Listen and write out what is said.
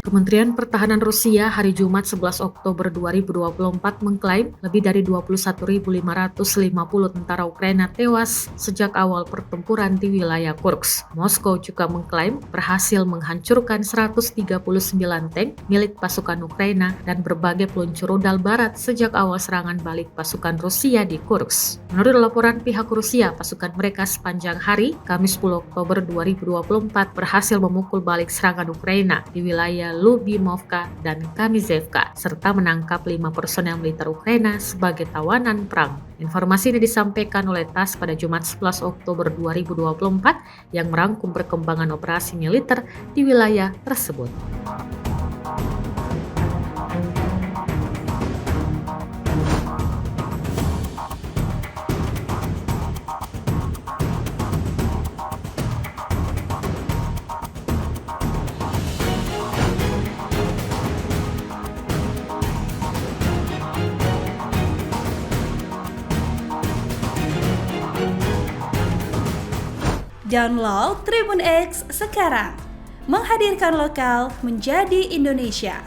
Kementerian Pertahanan Rusia hari Jumat 11 Oktober 2024 mengklaim lebih dari 21.550 tentara Ukraina tewas sejak awal pertempuran di wilayah Kursk. Moskow juga mengklaim berhasil menghancurkan 139 tank milik pasukan Ukraina dan berbagai peluncur rudal barat sejak awal serangan balik pasukan Rusia di Kursk. Menurut laporan pihak Rusia, pasukan mereka sepanjang hari Kamis 10 Oktober 2024 berhasil memukul balik serangan Ukraina di wilayah Lubimovka dan Kamizevka, serta menangkap 5 personel militer Ukraina sebagai tawanan perang. Informasi ini disampaikan oleh TASS pada Jumat 11 Oktober 2024 yang merangkum perkembangan operasi militer di wilayah tersebut. Download Tribun X sekarang, menghadirkan lokal menjadi Indonesia.